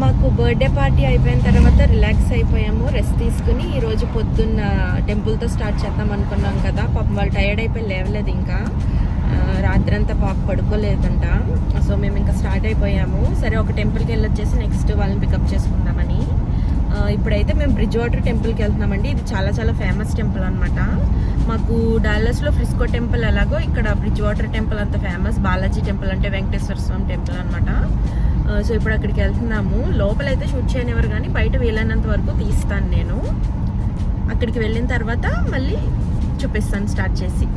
మాకు birthday party అయిపోయిన తర్వాత రిలాక్స్ అయిపోయాము, రెస్ట్ తీసుకుని ఈరోజు పొద్దున్న టెంపుల్తో స్టార్ట్ చేద్దాం అనుకున్నాం కదా. పాపం వాళ్ళు టైర్డ్ అయిపోయి లేవలేదు, ఇంకా రాత్రంతా పాప పడుకోలేదంట. సో మేము ఇంకా స్టార్ట్ అయిపోయాము. సరే ఒక టెంపుల్కి వెళ్ళొచ్చేసి నెక్స్ట్ వాళ్ళని పికప్ చేసుకుందామని. ఇప్పుడైతే మేము బ్రిడ్జ్ వాటర్ టెంపుల్కి వెళ్తున్నామండి. ఇది చాలా చాలా ఫేమస్ టెంపుల్ అనమాట. మాకు డాలస్లో ఫ్రిస్కో టెంపుల్ ఎలాగో ఇక్కడ బ్రిడ్జ్ వాటర్ టెంపుల్ అంత ఫేమస్. బాలాజీ టెంపుల్ అంటే వెంకటేశ్వర స్వామి టెంపుల్ అనమాట. సో ఇప్పుడు అక్కడికి వెళ్తున్నాము. లోపలైతే షూట్ చేయనివ్వరు కానీ బయట వీలైనంత వరకు తీస్తాను నేను. అక్కడికి వెళ్ళిన తర్వాత మళ్ళీ చూపిస్తాను స్టార్ట్ చేసి.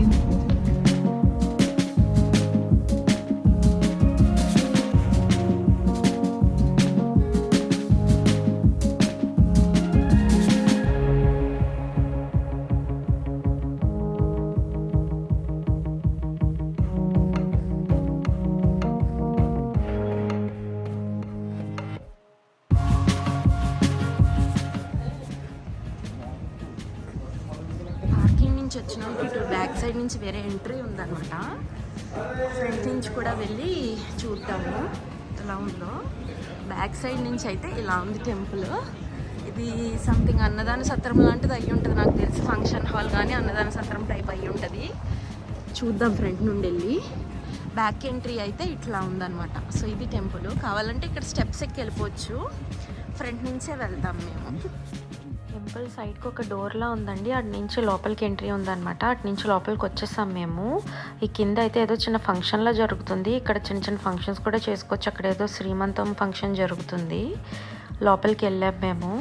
వచ్చినాం. ఇటు బ్యాక్ సైడ్ నుంచి వేరే ఎంట్రీ ఉందన్నమాట. ఫ్రంట్ నుంచి కూడా వెళ్ళి చూద్దాము ఎలా ఉందో. బ్యాక్ సైడ్ నుంచి అయితే ఇలా ఉంది టెంపుల్. ఇది సంథింగ్ అన్నదాన సత్రం లాంటిది అయ్యి ఉంటుంది నాకు తెలిసి. ఫంక్షన్ హాల్ కానీ అన్నదాన సత్రం టైప్ అయ్యి ఉంటుంది. చూద్దాం ఫ్రంట్ నుండి వెళ్ళి. బ్యాక్ ఎంట్రీ అయితే ఇట్లా ఉందన్నమాట. సో ఇది టెంపుల్. కావాలంటే ఇక్కడ స్టెప్స్ ఎక్కి వెళ్ళిపోవచ్చు. ఫ్రంట్ నుంచే వెళ్దాం మేము. టెంపుల్ సైడ్కి ఒక డోర్లా ఉందండి. అటు నుంచి లోపలికి ఎంట్రీ ఉందన్నమాట. అటు నుంచి లోపలికి వచ్చేసాం మేము. ఈ కింద అయితే ఏదో చిన్న ఫంక్షన్లా జరుగుతుంది. ఇక్కడ చిన్న చిన్న ఫంక్షన్స్ కూడా చేసుకోవచ్చు. అక్కడ ఏదో శ్రీమంతం ఫంక్షన్ జరుగుతుంది. లోపలికి వెళ్ళాం మేము.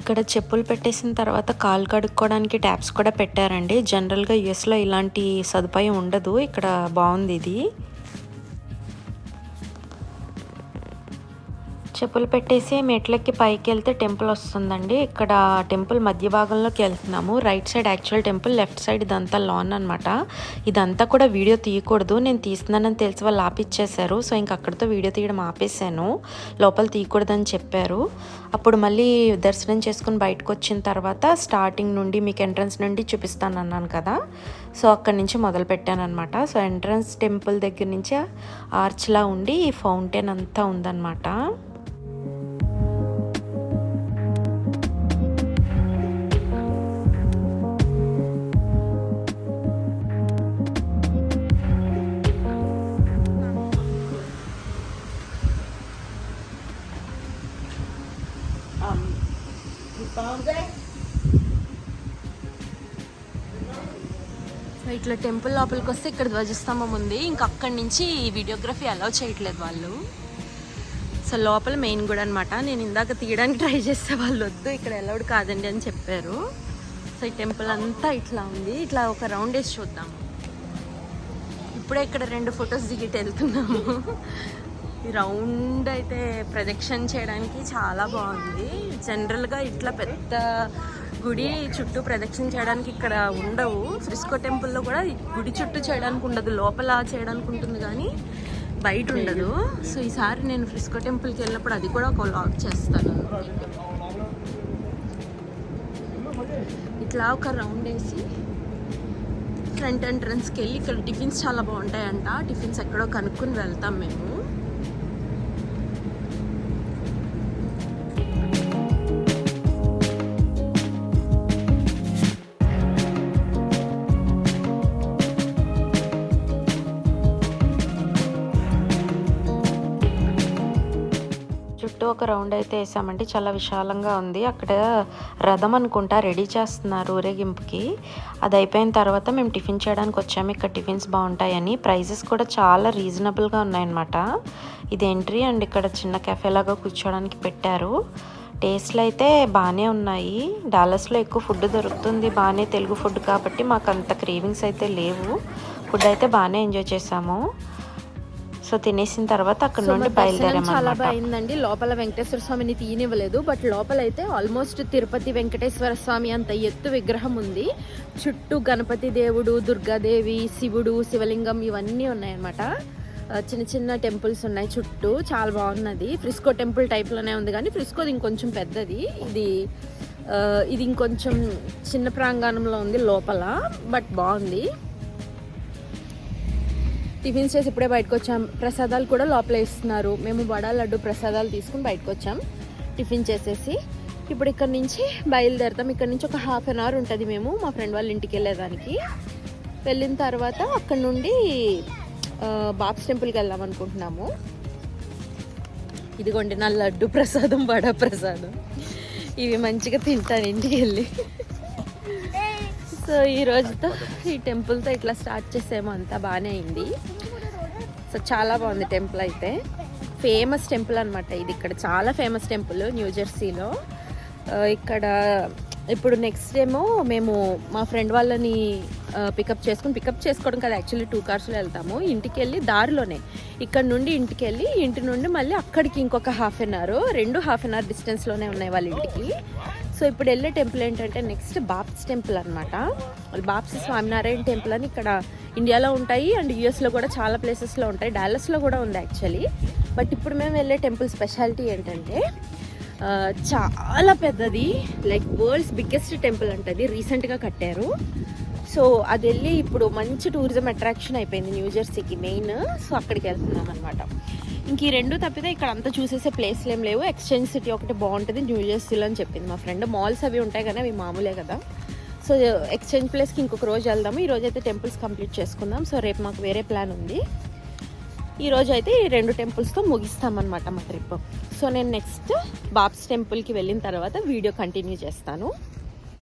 ఇక్కడ చెప్పులు పెట్టేసిన తర్వాత కాలు కడుక్కోవడానికి ట్యాప్స్ కూడా పెట్టారండి. జనరల్గా యుఎస్లో ఇలాంటి సదుపాయం ఉండదు. ఇక్కడ బాగుంది ఇది. చెప్పులు పెట్టేసి మెట్లెక్కి పైకి వెళ్తే టెంపుల్ వస్తుందండి. ఇక్కడ టెంపుల్ మధ్య భాగంలోకి వెళ్తున్నాము. Right side actual temple, left side ఇదంతా లాన్ అనమాట. ఇదంతా కూడా వీడియో తీయకూడదు, నేను తీస్తున్నానని తెలిసి వాళ్ళు ఆపిచ్చేశారు. సో ఇంక అక్కడితో వీడియో తీయడం ఆపేసాను. లోపల తీయకూడదని చెప్పారు. అప్పుడు మళ్ళీ దర్శనం చేసుకుని బయటకు వచ్చిన తర్వాత స్టార్టింగ్ నుండి మీకు ఎంట్రన్స్ నుండి చూపిస్తాను అన్నాను కదా. సో అక్కడి నుంచి మొదలు పెట్టాను అనమాట. సో ఎంట్రన్స్ టెంపుల్ దగ్గర నుంచి ఆర్చ్లా ఉండి ఫౌంటైన్ అంతా ఉందన్నమాట. ఇట్లా టెంపుల్ లోపలికి వస్తే ఇక్కడ ధ్వజస్తంభం ఉంది. ఇంకా అక్కడి నుంచి వీడియోగ్రఫీ అలౌ చేయట్లేదు వాళ్ళు. సో లోపల మెయిన్ గుడి అనమాట. నేను ఇందాక తీయడానికి ట్రై చేస్తే వాళ్ళు వద్దు, ఇక్కడ అలౌడ్ కాదండి అని చెప్పారు. సో ఈ టెంపుల్ అంతా ఇట్లా ఉంది. ఇట్లా ఒక రౌండ్ వేసి చూద్దాము. ఇప్పుడే ఇక్కడ 2 ఫొటోస్ దిగిட்டு వెళ్తున్నాము. ఈ రౌండ్ అయితే ప్రదక్షిణ చేయడానికి చాలా బాగుంది. జనరల్గా ఇట్లా పెద్ద గుడి చుట్టూ ప్రదక్షిణ చేయడానికి ఇక్కడ ఉండవు. ఫ్రిస్కో టెంపుల్లో కూడా గుడి చుట్టూ చేయడానికి ఉండదు, లోపల చేయడానికి ఉంటుంది కానీ బయట ఉండదు. సో ఈసారి నేను ఫ్రిస్కో టెంపుల్కి వెళ్ళినప్పుడు అది కూడా ఒక వ్లాగ్ చేస్తాను. ఇట్లా ఒక రౌండ్ వేసి ఫ్రంట్ ఎంట్రన్స్కి వెళ్ళి ఇక్కడ టిఫిన్స్ చాలా బాగుంటాయంట. టిఫిన్స్ ఎక్కడో కనుక్కొని వెళ్తాం మేము. చుట్టూ ఒక రౌండ్ అయితే వేసామండి. చాలా విశాలంగా ఉంది. అక్కడ రథం అనుకుంటా రెడీ చేస్తున్నారు ఊరేగింపుకి. అది అయిపోయిన తర్వాత మేము టిఫిన్ చేయడానికి వచ్చాము. ఇక్కడ టిఫిన్స్ బాగుంటాయని, ప్రైజెస్ కూడా చాలా రీజనబుల్గా ఉన్నాయన్నమాట. ఇది ఎంట్రీ అండ్ ఇక్కడ చిన్న కెఫే లాగా కూర్చోడానికి పెట్టారు. టేస్ట్లు అయితే బాగానే ఉన్నాయి. డాలస్లో ఎక్కువ ఫుడ్ దొరుకుతుంది బాగానే, తెలుగు ఫుడ్ కాబట్టి మాకు అంత క్రేవింగ్స్ అయితే లేవు. ఫుడ్ అయితే బాగానే ఎంజాయ్ చేసాము. సో తినేసిన తర్వాత అక్కడ నుండి బయలుదేరాము. చాలా బాగుందండి. లోపల వెంకటేశ్వర స్వామిని తీయనివ్వలేదు, బట్ లోపల అయితే ఆల్మోస్ట్ తిరుపతి వెంకటేశ్వర స్వామి అంత ఎత్తు విగ్రహం ఉంది. చుట్టూ గణపతి దేవుడు, దుర్గాదేవి, శివుడు, శివలింగం ఇవన్నీ ఉన్నాయన్నమాట. చిన్న చిన్న టెంపుల్స్ ఉన్నాయి చుట్టూ. చాలా బాగున్నది. ఫ్రిస్కో టెంపుల్ టైప్లోనే ఉంది కానీ ఫ్రిస్కోది ఇంకొంచెం పెద్దది. ఇది ఇంకొంచెం చిన్న ప్రాంగణంలో ఉంది లోపల, బట్ బాగుంది. టిఫిన్స్ చేసి ఇప్పుడే బయటకు వచ్చాం. ప్రసాదాలు కూడా లోపల ఇస్తున్నారు. మేము వడ లడ్డు ప్రసాదాలు తీసుకుని బయటకు వచ్చాం టిఫిన్ చేసేసి. ఇప్పుడు ఇక్కడ నుంచి బయలుదేరుతాం. ఇక్కడ నుంచి ఒక 1/2 అవర్ ఉంటుంది మేము మా ఫ్రెండ్ వాళ్ళ ఇంటికి వెళ్ళేదానికి. వెళ్ళిన తర్వాత అక్కడ నుండి బాబ్స్ టెంపుల్కి వెళ్దాం అనుకుంటున్నాము. ఇదిగోండి నా లడ్డు ప్రసాదం, వడ ప్రసాదం. ఇవి మంచిగా తింటాను ఇంటికి వెళ్ళి. సో ఈ రోజుతో ఈ టెంపుల్తో ఇట్లా స్టార్ట్ చేసేమో, అంతా బాగానే అయింది. సో చాలా బాగుంది టెంపుల్ అయితే. ఫేమస్ టెంపుల్ అనమాట ఇది. ఇక్కడ చాలా ఫేమస్ టెంపుల్ న్యూజెర్సీలో. ఇక్కడ ఇప్పుడు నెక్స్ట్ ఏమో మేము మా ఫ్రెండ్ వాళ్ళని పికప్ చేసుకోవడం కదా, యాక్చువల్లీ 2 కార్స్లో వెళ్తాము. ఇంటికి వెళ్ళి దారిలోనే ఇక్కడ నుండి ఇంటికి వెళ్ళి ఇంటి నుండి మళ్ళీ అక్కడికి ఇంకొక 1/2 అవర్, 2.5 అవర్ డిస్టెన్స్లోనే ఉన్నాయి వాళ్ళ ఇంటికి. సో ఇప్పుడు వెళ్ళే టెంపుల్ ఏంటంటే నెక్స్ట్ బాబ్స్ టెంపుల్ అనమాట. బాబ్స్ స్వామినారాయణ టెంపుల్ అని ఇక్కడ ఇండియాలో ఉంటాయి అండ్ యూఎస్లో కూడా చాలా ప్లేసెస్లో ఉంటాయి. డాలస్లో కూడా ఉంది యాక్చువల్లీ. బట్ ఇప్పుడు మేము వెళ్ళే టెంపుల్ స్పెషాలిటీ ఏంటంటే చాలా పెద్దది, లైక్ వరల్డ్స్ బిగ్గెస్ట్ టెంపుల్ అంటది. రీసెంట్గా కట్టారు. సో అది వెళ్ళి ఇప్పుడు మంచి టూరిజం అట్రాక్షన్ అయిపోయింది న్యూజెర్సీకి మెయిన్. సో అక్కడికి వెళ్తున్నాం అనమాట. ఇంక ఈ 2 తప్పితే ఇక్కడ అంతా చూసేసే ప్లేస్లు ఏం లేవు. ఎక్స్చేంజ్ సిటీ ఒకటి బాగుంటుంది న్యూజెర్సీలో అని చెప్పింది మా ఫ్రెండ్. మాల్స్ అవి ఉంటాయి కానీ అవి మామూలే కదా. సో ఎక్స్చేంజ్ ప్లేస్కి ఇంకొక రోజు వెళ్దాము. ఈ రోజు అయితే టెంపుల్స్ కంప్లీట్ చేసుకుందాం. సో రేపు మాకు వేరే ప్లాన్ ఉంది. ఈరోజు అయితే ఈ 2 టెంపుల్స్తో ముగిస్తామన్నమాట మా ట్రిప్. సో నేను నెక్స్ట్ బాబ్స్ టెంపుల్కి వెళ్ళిన తర్వాత వీడియో కంటిన్యూ చేస్తాను.